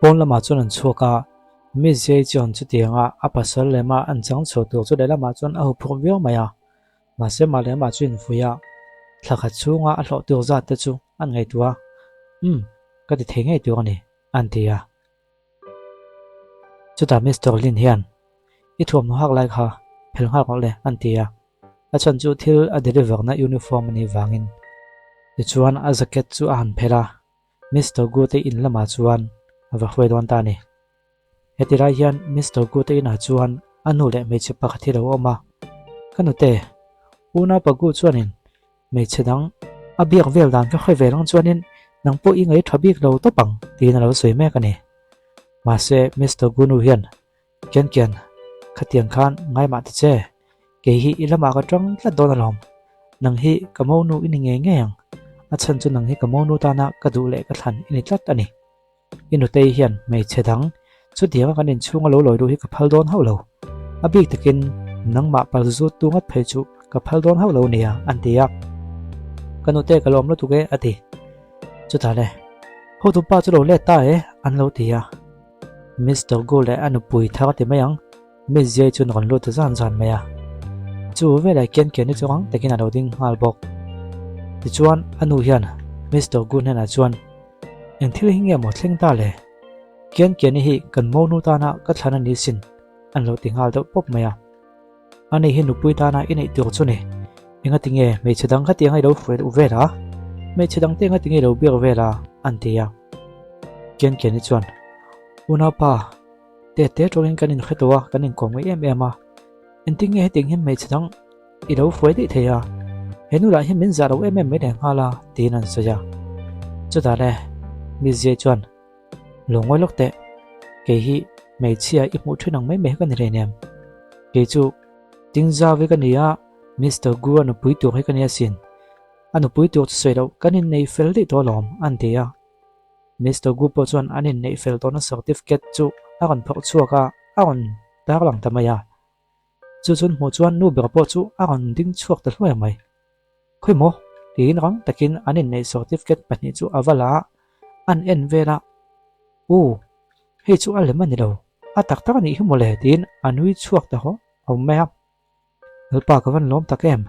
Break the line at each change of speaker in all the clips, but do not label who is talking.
pon lama chuan an chuaka mi zai chon chu tianga a pasal lema an chang chho tu chu lama chuan a hu phuk viau maya ma se ma lema chuin fuya thakha chunga a hlo tu za te chu an ngai tua ka ti thei ngai tu ani an tia chu ta Mr. Lin hian I thuam no hak lai kha phel hak le an tia a chan chu thil a deliver na uniform ni wangin ti chuan a jacket chu a han phela Mr. Gu te in lama chuan va hwai don ta ni hetira hian Mr. Gu te na chuan anu le me che pakhathi lo oma kanu te una pagu chuanin me chedang a biak vel dan ka khoi velang chuanin nang po I ngai thabik lo to pang ti na lo soi me ka ni ma se Mr. Gu nu hian ken khatiang khan ngai ma te che ke hi ilama ka tang tla don alom nang hi kamo nu in nge yang a chan chu nang hi kamo nu ta na ka du le ka thlan in tlat ani inu te hian me chedang chu dianga kanin chunga lo loi ru hi ka phal don hau lo a bik takin nang ma pal zu tu ngat phei chu ka phal don hau lo nia an tia kanu te kalom lo tu ge ati chu ta le ho tu pa chu lo le ta e an lo tia Mr. Gu le anu pui tha ti mayang mi zai chun ron lo tu zan maya chu ve la ken ni chuang takin alo ding hal bok ti chuan anu hian Mr. Gu ne na chuan eng thil hinge mo thleng ta le ken ni hi kan mo nu ta na ka thlan ani sin an lo tingal do pop maya ani hi nu pui ta na inei tur chu ni enga tinge me chedang kha tiang ai lo fred u vera me chedang te nga tinge lo bir vera an tia ken ni chuan una pa te trawing kanin khetowa kanin komai em a enting he ting hem me chang I lo foi ti theya henu la hi min za ro em me deng hala tin an soya chu da le mi je chuan longoi lok te ke hi me chia I mu thinang mai me kan re nem ke chu ting za ve kan ya Mr. Gu anu pui tu he kan ya sin anu pui tu sei ro kanin nei fel ti to lom an tia Mr. Gu po chuan anin nei fel to na certificate chu akan phok chuaka akan tak lang tamaya chu chun mo chuan nu ber po chu akan ding chuak ta hloi mai khoi mo tin rang takin anin nei certificate pani chu avala an en vela he chu alem ani lo atak tak ani hi mole tin anui chuak ta ho om me helpa ka van lom takem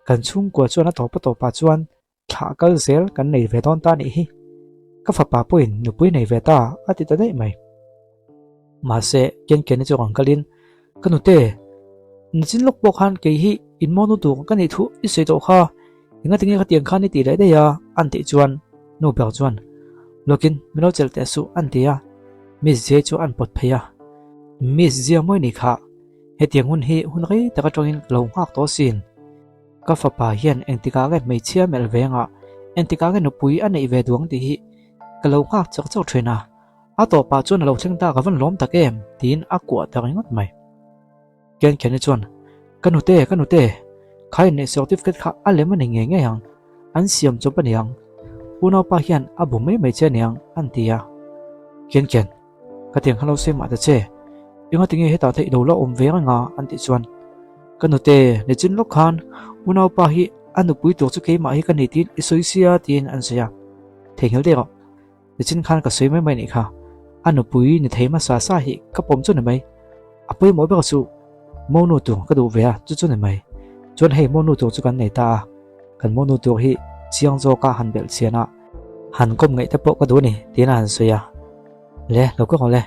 kan chung ko chuan a to pa chuan tha kal zel kan nei ve don ta ni hi ka fa pa puin nu pui nei ve ta ati ta dei mai ma se ken ni chu ang kalin kanu te nichin lok pok han ke hi in monu tu kan ni thu I sei to kha inga tinge ka tiang khan ni ti le de ya an ti chuan nu ber chuan lokin mino chel te su an tia mi je chu an pot pheya mi je moi ni kha he tiang hun hi hun ri ta ka tongin lo ngak to sin ka fa pa hian engtika ge mei chia mel venga engtika ge nu pui an nei ve duang ti hi ka lo ngak chak chak thena a to pa chuan lo thleng ta ka van lom takem tin a kwa ta ngot mai ken ni chuan kanu te khai ne certificate kha alem ani nge yang an siam chu pa niang una pa hian abu mai che niang an tia ken ka tiang halo se ma ta che inga tinge he ta thei lo la om ve nga an ti chuan kanu te ne chin lok khan una pa hi anu pui to chu ke ma hi kan ni tin isoisia tin an sia thengel de ro ne chin khan ka soi mai ni kha anu pui ni thei ma sa hi ka pom chu ne mai apoi mo ba su monu tu ka du ve a chu ne mai chuan hei monu tu chu kan nei ta kan monu tu hi chiang zo ka han bel chiana han kom ngai ta po ka du ni tin an soya le lo ko le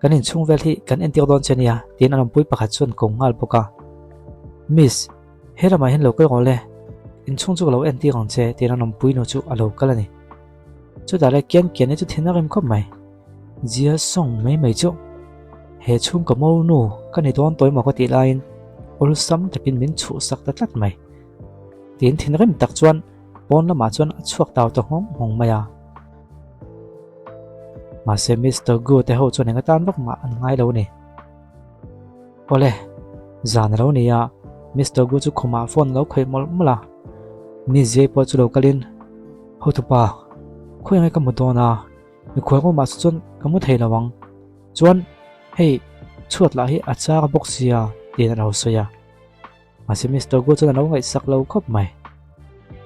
kan in chung vel hi kan en tir don chenia tin an pui pakhat chuan kong ngal poka miss herama hen lo ko le in chung chu lo en tir ang che tin an pui no chu alo kala ni chu da le ken ni chu thinarim khop mai zia song mai chu he chung ka mo nu kan ni don toy ma ko ti lain ol sam takin min chu sak ta tlat mai tin thinrim tak chuan pon lama chuan a chuak taw to hong maya ma se Mr. Gu te ho chuan enga tan lok ma an ngai lo ni ole zan ro ni ya Mr. Gu chu khoma phone lo khoi mol mala mi je po chu lo kalin ho tu pa khoi ngai ka mu do na mi khoi ko ma chuan ka mu thei lawang chuan hei chuat la hi acha ka boxia tin ro soya ma se Mr. Gu chu na ngai sak lo khop mai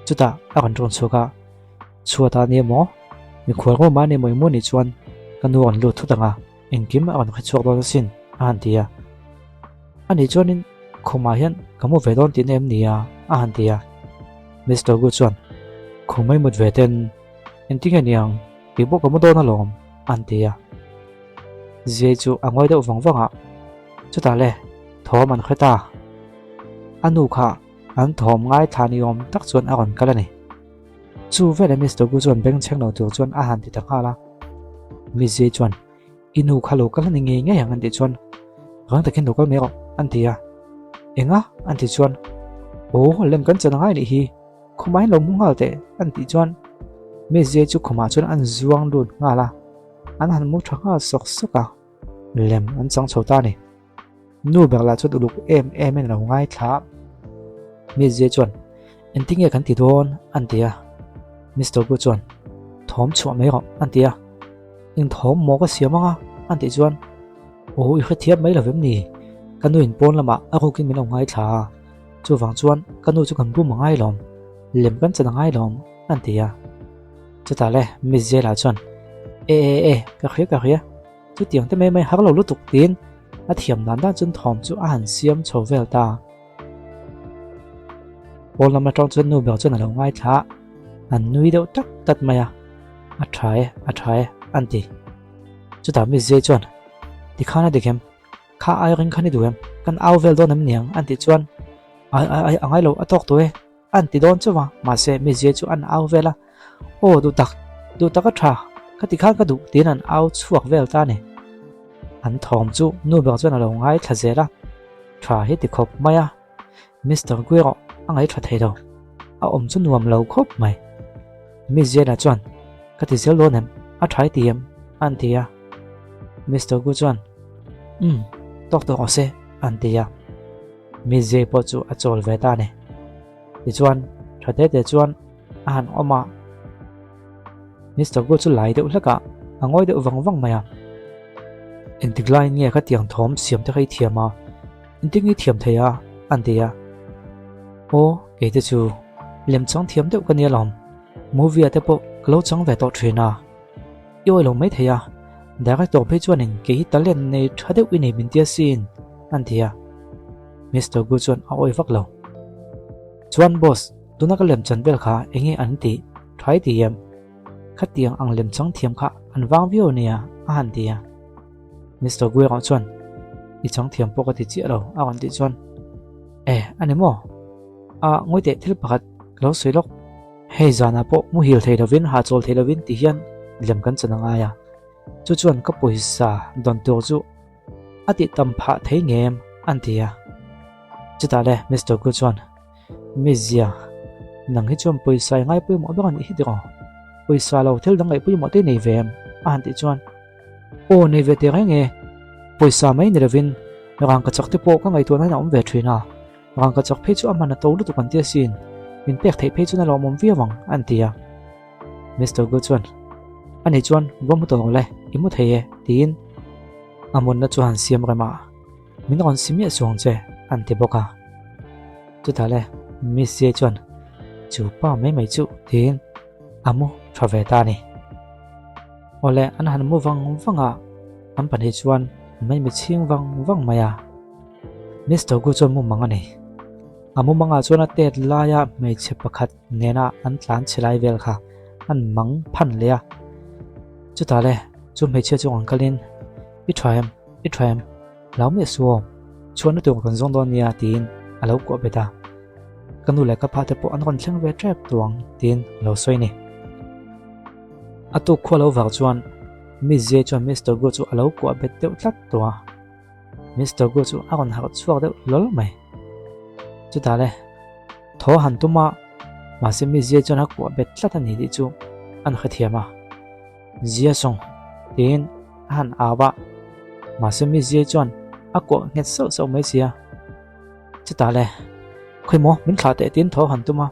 chuta a kan ron chuka chuata ni mo mi khoi ko ma ni moi mo ni chuan kan nu an lu thu tanga in kim an khachuak don sin an tia ani chuanin khoma hian kamu ve don tin em nia an tia Mr. Gu chuan khomai mut ve ten en tinga niang ti bo kamu don alom an tia zia chu angoi deuh wangwanga chuta le thom an khata anu kha an thom ngai thani om tak chuan a ron kala ni chu vele Mr. Gu chuan beng cheng no tur chuan a han ti tak hala mi zia chuan inu khalo kala ni nge nge yang an ti chuan rang takin lokal me an tia enga an ti chuan o lem kan chana ngai ni hi khomai lo mungal te an ti chuan mi zia chu khoma chuan an zuang lut ngala an han mu thanga sok soka lem an chang chota ni nu berla chu luk em en lo ngai thla mi zia chuan en tinge kan ti don an tia Mr. Gu chuan thom chua mai an tia in thom mo ka siamanga an ti chuan o i khathiam mai lovem ni kanu in pon lama a ko kin min lo ngai thla chu wang chuan kanu chu kan bu mangai lom lem kan chana ngai lom an tia chuta le mi zia la chuan ka khia chu tiang te mai har lo lutuk tin a thiam nan da chun thom chu a han siam chho vel ta pon lama tong chuan nu bel chuan lo ngai thla an nui deuh tak tat maya a thai an ti chuta mi zia chuan ti khana dikhem kha ai ring khani duem kan au vel don am niang an ti chuan ai angai lo atok toy an ti don chuwa ma se mi zia chu an au vela o du tak a tha ka ti kha ka du tin an au chuak vel ta ni an thom chu nu bel chuan lo ngai thazela tha hi ti khop maya Mr. Guero angai tha thei do a om chu nuam lo khop mai mi zia na chuan ka ti zel don em a thai ti em an tia Mr. Gu chuan doctor ose an tia mi zia po chu a chol ve ta ni ti chuan thate te chuan a han oma Mr. Gu chu lai deuh hlaka angoi deuh wang maya intiglai nge ka tiang thom siam te khai thiama intingi thiam theya an tia o ke te chu lem chang thiam deuh ka ni lom movie ate po klo chang ve to thina yoi lo mai theya director pe chuan in ke hi talent nei thadeu ini min tia sin an tia Mr. Gu chuan a oi vak lo chuan boss tuna ka lem chan bel kha engi an ti thai ti yam khatiang ang lem chang thiam kha an wang view nia a han tia Mr. Gu ro chuan i chang thiam po ka ti chi ro a an ti chuan animo a ngoi te thil pakhat lo soilok hei zana po mu hil thei lovin ha chol thei lovin ti hian lem kan chana nga ya chu chuan ka poisa don tur chu ati tam pha thei ngem an tia chuta le Mr. Gu chuan mi zia nang hi chuan poisa ngai pui mo ba ni hi dro poisa lo thil dang ngai pui mo te nei vem an ti chuan o nei ve te nge poisa mai ni lovin rang ka chak te po ka ngai tu na om ve thina rang ka chak phe chu amana to lu tu kan tia sin min pek thei phe chu na lo mom viawang an tia Mr. Gu chuan ani chuan vom to le imu thei tin amon na chuan siam rama min ron simia song che an ti boka chuta le mi se chuan chu pa mai chu tin amu thave ta ni ole an han mu wanga am pan hi chuan mai mi ching wang maya Mr. Gu chuan mu mangani amu manga chuan a tet laya mai che pakhat nena an tlan chilai vel kha an mang phan leya chuta le chu mai che chu ang kalin i thaim lau me suo chuan tu kan zong don nia tin alo ko beta kanu le ka pha te po an ron thleng ve trap tuang tin lo soi ni atu kholo war chuan mi ze chuan Mr. Gu chu alo ko bet te tlat tua Mr. Gu chu a ron har chuak de lol mai chuta le tho han tuma ma se mi ze chuan a ko bet tlat ani di chu an khathiama zia song tin han awa ma se mi ze chuan a ko nget so mai sia chuta le khoi mo min thla te tin tho han tuma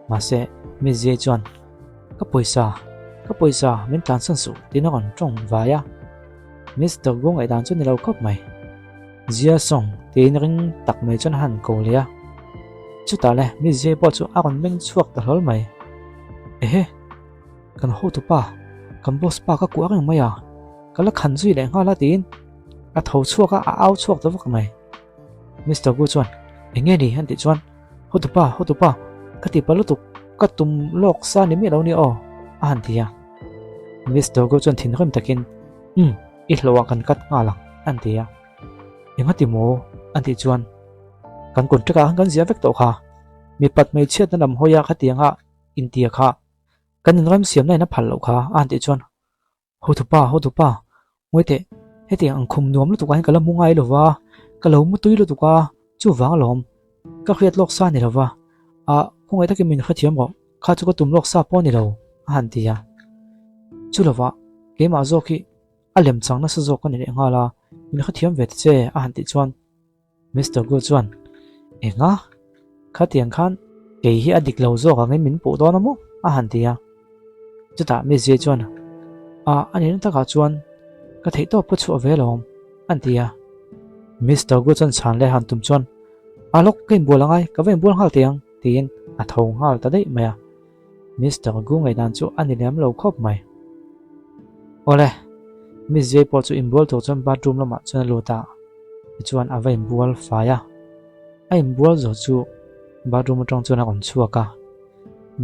ma se mi ze chuan ka poisa min tlan san su tin on tong vaya Mr. Gu ngai dan chu ni lo kop mai zia song tin ring tak mai chuan han ko lia chuta le mi ze po chu a kon meng chuak ta hol mai kan ho tu pa kan boss pa ka ku ang maya kala khan zui le nga la tin a tho chuak a au chuak to vak mai Mr. Gu chuan enge ni han ti chuan hotupa kati palutuk katum lok sa ni mi lo ni o a han tia Mr. Gu chuan thin rem takin I hlowa kan kat nga lang an tia enga ti mo an ti chuan kan kon treka kan zia vek to kha mi pat mai chet na nam hoya khatianga intia kha kan ram siam nai na phal lo kha an ti chuan hotupa moite heti ang khum nuam lu tuka kala mungai lo wa kalo mu tui lu tuka chu wang lom ka khriat lok sa ni lo wa a khongai takin min khathiam go kha chu ko tum lok sa po ni lo an tia chu lo wa ke ma zo ki alem chang na sa zo kan ni nga la min khathiam vet che an ti chuan Mr. Gu chuan enga khatiang khan ke hi adik lo zo ka ngai min pu do na mo a han tia chuta mi je chuan anin ta ka chuan ka thei to pu chu ve lom an tia Mr. Gu chuan chan le han tum chuan alok kein bolangai ka ven bol hal tiang tin a thong hal ta dei maya Mr. Gu ngai dan chu ani lem lo khop mai ole mi je po chu imbol to chuan bathroom lama chuan lo ta chuan a vein bual faya a imbol zo chu bathroom atang chuan a on chuaka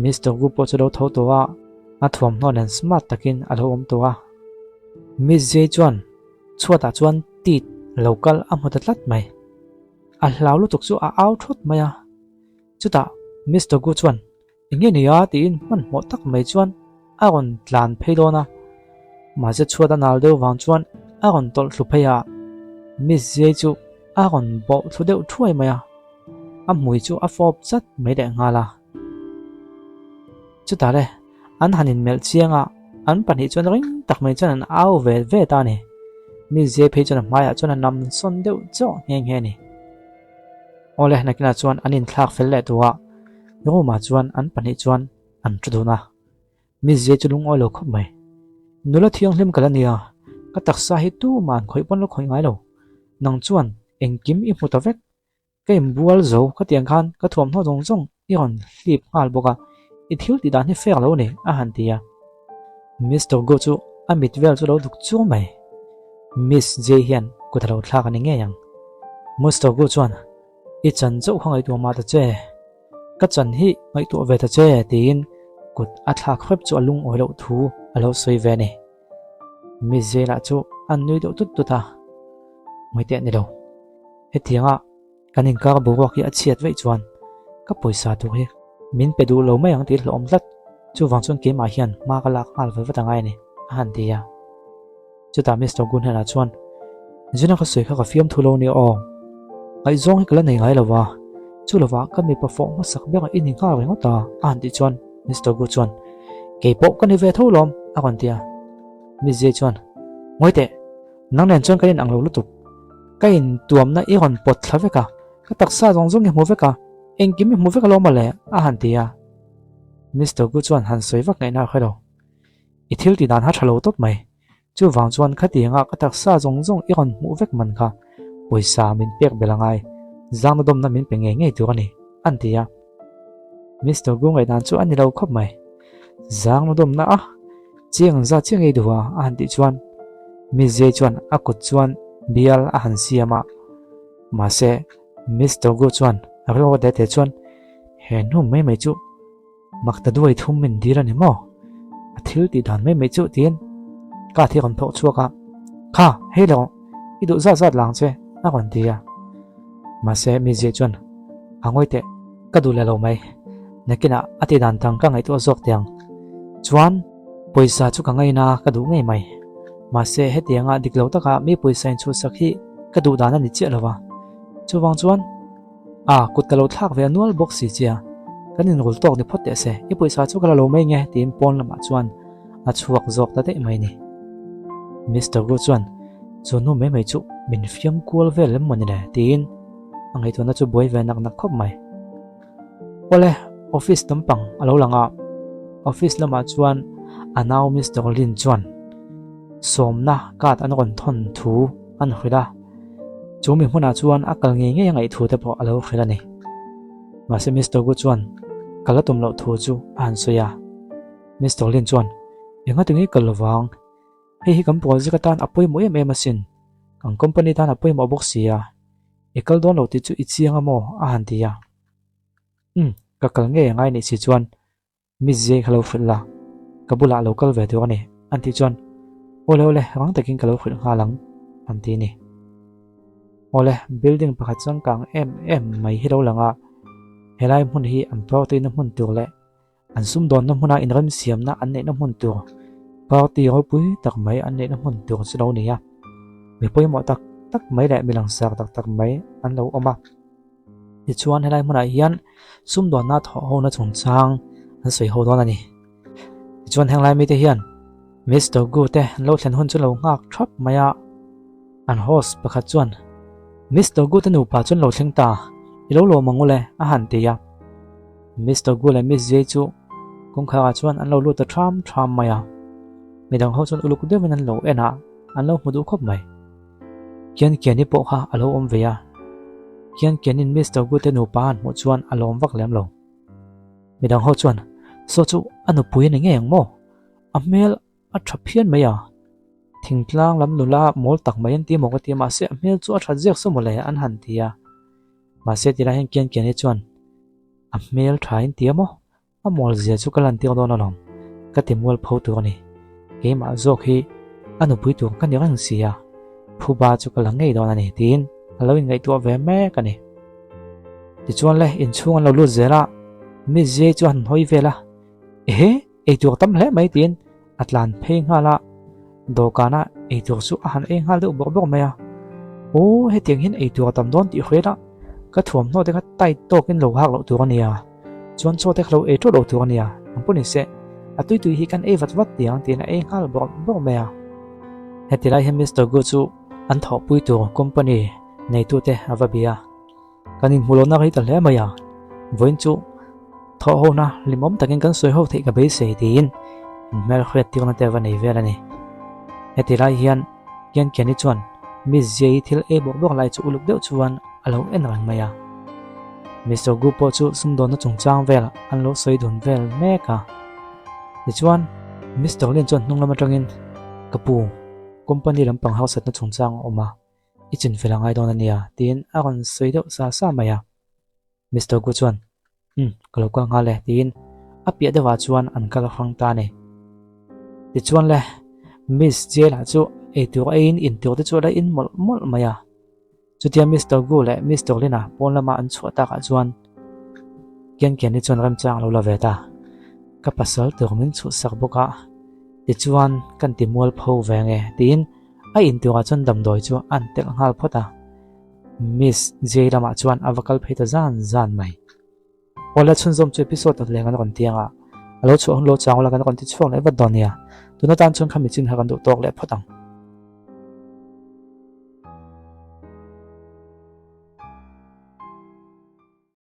Mr. Gu po chu lo tho to wa a thuam hnon an smart takin a lo om to wa mi je chuan chuata chuan tit local a hmutatlat mai a hlau lu tuk chu a out thot maya chuta Mr. Gu chuan enge ni ya tin man mo tak mai chuan a on tlan pheidona ma se chuata nal deu wang chuan a on tol thlu pheya mi je chu a on bo thlu deu thuai maya a mui chu a fop chat mai de nga la chuta le an hanin mel chianga an pani chuan ring tak mai chuan an au ve ta ni mi je phei chuan maya chuan nam son deu cho nge ni ole nakina chuan anin thlak fel le tuwa yo ma chuan an pani chuan an tuduna mi je chu lung oi lo khop mai nula thiang hlim kala nia ka taksa hi tu man khoi pon lo khoi ngai lo nang chuan engkim I hmuta vek keim bual zo ka tiang khan ka thuam hno jong jong I on hlip ngal boka I thil ti dan hi fer lo ni a han tia Mr. Gu chu a mit vel chu lo duk chu mai Miss J hian ku thalo thlak ani nge yang Mr. Gu chuan I chan zo khangai tu ma ta che ka chan hi ngai tu ve ta che tin kut a thlak khep chu alung oi lo thu alo soi ve ni mi je la chu an nui do tut ta moi te ni lo he thianga kanin ka bu wa ki a chiat ve chuan ka poisa tu he min pe du lo mai ang ti hlom lat chu wang chuan ke ma hian ma ka lak al ve ta ngai ni han tia chu ta Mr. Gun hela chuan jina ka soi kha fiam thulo ni o ai zong kala nei ngai lawa chu lawa ka mi perform ma sak bek in ka ring ta an ti chuan Mr. Gu chuan ke po ka ni ve tholom a kon tia mi je chuan ngoite nang nen chuan kain ang lo lutuk kain tuam na I hon pot thlaveka ka taksa jong jong mu veka engkim mu veka lo ma le a han tia Mr. Gu chuan han soi vak ngai na khalo I thil ti dan ha thalo top mai chu wang chuan khatianga ka taksa jong jong I hon mu vek man kha poisa min pek belangai zang dom na min pe nge nge tu ani an tia Mr. Gu ngai dan chu ani lo khop mai zang dom na chiang za chiang ei duwa an ti chuan mi je chuan a kut chuan bial a han siama ma se Mr. Gu chuan a ro de te chuan he nu mai chu makta duai thum min dira ni mo a thil ti dan mai chu tin ka thi kon tho chuaka kha he lo I du za lang che a kon tia ma se mi je chuan angoi te ka du le lo mai nakina ati dan tang ka ngai to zok tiang chuan poisa chu ka ngai na ka du ngai mai ma se he tianga diklo taka mi poisa in chu sakhi ka du dan ani che lawa chu wang chuan kut ka lo thak ve anual box si chia kanin rul tok ni phote se I poisa chu kala lo mai nge tin pon lama chuan a chuak zok ta te mai ni Mr. Gu chuan chu nu mai chu min fiam kual ve lem mani le tin angai to na chu boi ve nak khop mai ole office tampang alo langa office lama chuan anaw Mr. Lin chuan somna kat an ron thon thu an khida chumi hmuna chuan akal nge nge ngai thu te pho alo khida ni ma se Mr. Gu chuan kalatum lo thu chu an soya Mr. Lin chuan enga tingi kalwang hi kam project tan apoi mo em masin kang company tan apoi mo box sia ekal don lo ti chu ichianga mo a han tia ka kal nge ngai ni si chuan mi je khalo philla kabula local ve tu ani anti chuan ole ole rang takin kalo phil ngalang anti ni ole building pakhat changkang em mai hi lo langa helai mun hi am protein na mun tur le an sum don na muna in ram siam na an ne na mun tur party ho pui tak mai an ne na mun tur chu lo ni ya mi poi mo tak tak mai le mi lang sak tak tak mai an lo oma ti chuan helai muna hian sum don na tho ho na chung chang an soi ho don ani ti chuan henglai mi te hian Mr. Gu te lo thlen hun chu lo ngak thap maya an host pakhat chuan Mr. Gu te nu pa chun lo thleng ta ilo lo mangule a han te ya Mr. Gu le Miss J chu kong kha chuan an lo lu ta tham maya midang ho chun uluk de men an lo ena an lo mudu khop mai kian ni po kha alo om ve ya kian in Mr. Gu te nu pa an mo chuan alom vak lem lo midang ho chuan so chu anu pui ni ngeng mo amel a thaphian maya thingtlang lam nula mol tak mai an ti mo ka ti ma se amel chu a thajek so mo le an han tia ma se ti ra hen kian ni chuan amel thain ti mo amol zia chu kalan ti don alom ka ti mol pho tu ni ke ma zok hi anu pui tu kan yang sia phu ba chu kalang ngei don ani tin alo in ngai tu ve me ka ni ti chuan le in chung an lo lu zera mi je chuan hoi vela e tu tam hle mai tin atlan phei ngala dokana e tu su han e ngal de bok maya o he tiang hin e tu tam don ti khwela ka thuam no de ka tai tokin lo hak lo tu ania chuan cho te khlo e to lo tu ania ampuni se atui tu hi kan e wat tiang tin e ngal bok maya hetilai he Mr. Gu chu an tho pui tu company nei tu te avabia kanin mulona ri ta hle maya voin chu tho ho na limom takin kan soi ho thei ka be se tin mel khret ti na te va nei vela ni hetilai hian kian ni chuan Miss J thil e bok lai chu uluk deuh chuan alo en rang maya Mr. Gu po chu sum don na chung chang vel an lo soi dun vel me ka ti chuan Mr. Lin chuan nung lama tangin kapu company lampang house na chung chang oma ichin velangai don ania tin aron soi deuh sa maya Mr. Gu chuan kalokal nga le tin apia dewa chuan an kal hrang ta ne ti chuan le Miss J la chu e tu in tu te chu la in mol maya chutia Mr. Gu le Mr. Lina pon lama an chhuata ka chuan kian ni chuan ram chang lo la ve ta ka pasal tur min chu sak boka ti chuan kan ti mol pho ve nge tin a in tu ka chuan dam doi chu an tel ngal phota Miss J lama chuan avakal pheita zan mai ola chun zom chu episode of lengan kon tianga alo chu lo chang la kan kon ti chuang le va donia tuna tan chun khami chin ha kan do tok le photang